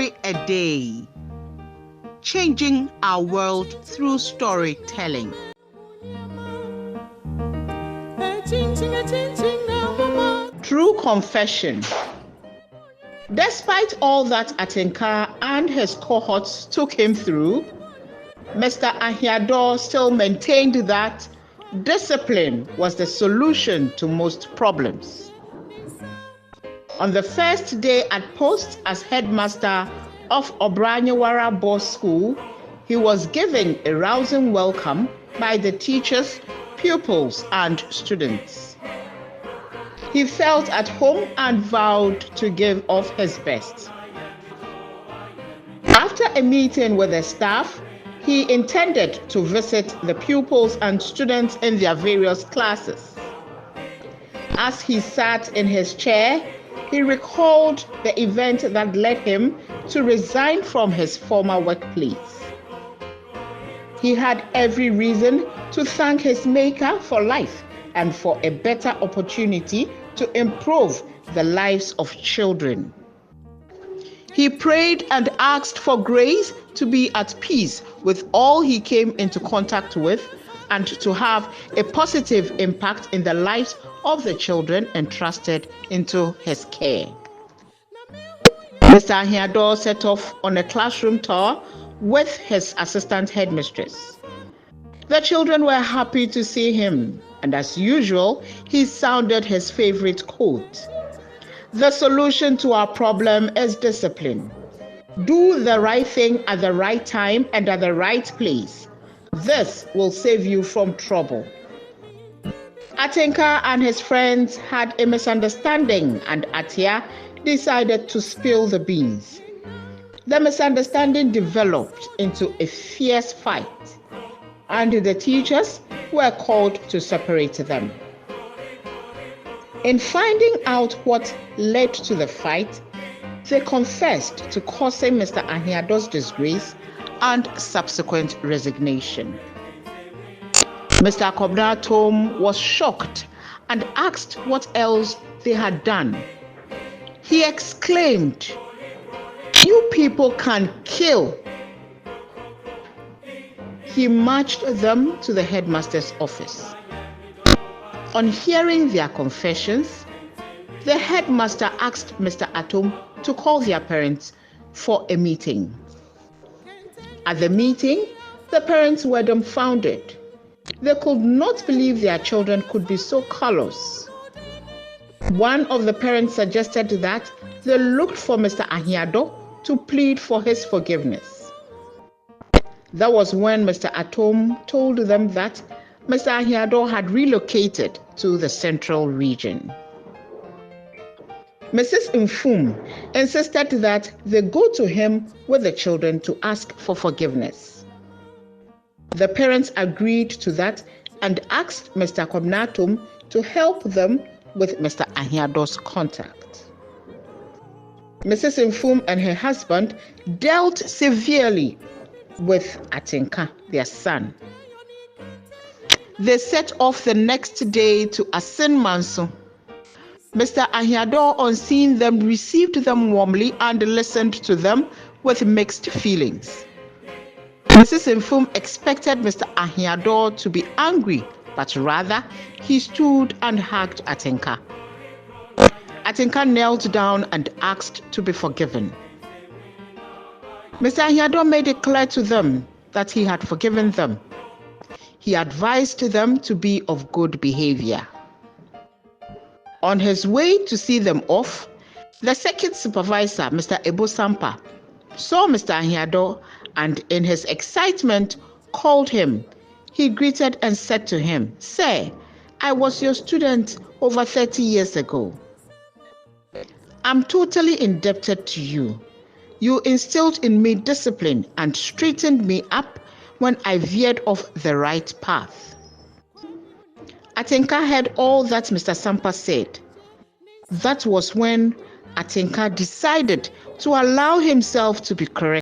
story a day, changing our world through storytelling. True confession. Despite all that Atinka and his cohorts took him through, Mr. Ahiador still maintained that discipline was the solution to most problems. On the first day at post as headmaster of Woara Boys School, he was given a rousing welcome by the teachers, pupils, and students. He felt at home and vowed to give of his best. After a meeting with the staff, he intended to visit the pupils and students in their various classes. As he sat in his chair, he recalled the event that led him to resign from his former workplace. He had every reason to thank his Maker for life and for a better opportunity to improve the lives of children. He prayed and asked for grace to be at peace with all he came into contact with and to have a positive impact in the lives of the children entrusted into his care. Mr. Ahiador set off on a classroom tour with his assistant headmistress. The children were happy to see him, and as usual, he sounded his favorite quote: "The solution to our problem is discipline. Do the right thing at the right time and at the right place. This will save you from trouble." Atinka and his friends had a misunderstanding, and Atia decided to spill the beans. The misunderstanding developed into a fierce fight, and the teachers were called to separate them. In finding out what led to the fight, they confessed to causing Mr. Ahiador's disgrace and subsequent resignation. Mr. Tom was shocked and asked what else they had done. He exclaimed, "You people can kill." He marched them to the headmaster's office. On hearing their confessions, the headmaster asked Mr. Atom to call their parents for a meeting. At the meeting, the parents were dumbfounded. They could not believe their children could be so callous. One of the parents suggested that they looked for Mr. Ahiador to plead for his forgiveness. That was when Mr. Atom told them that Mr. Ahiador had relocated to the central region. Mrs. Mfum insisted that they go to him with the children to ask for forgiveness. The parents agreed to that and asked Mr. Kobnatum to help them with Mr. Ahiador's contact. Mrs. Mfum and her husband dealt severely with Atinka, their son. They set off the next day to Assin Manso. Mr. Ahiador, on seeing them, received them warmly and listened to them with mixed feelings. Mrs. Mfum expected Mr. Ahiador to be angry, but rather he stood and hugged Atinka. Atinka knelt down and asked to be forgiven. Mr. Ahiador made it clear to them that he had forgiven them. He advised them to be of good behavior. On his way to see them off, the circuit supervisor, Mr. Ebosampa, saw Mr. Ahiador and in his excitement called him. He greeted and said to him, "Sir, I was your student over 30 years ago. I'm totally indebted to you. You instilled in me discipline and straightened me up when I veered off the right path." Atinka heard all that Mr. Sampa said. That was when Atinka decided to allow himself to be corrected.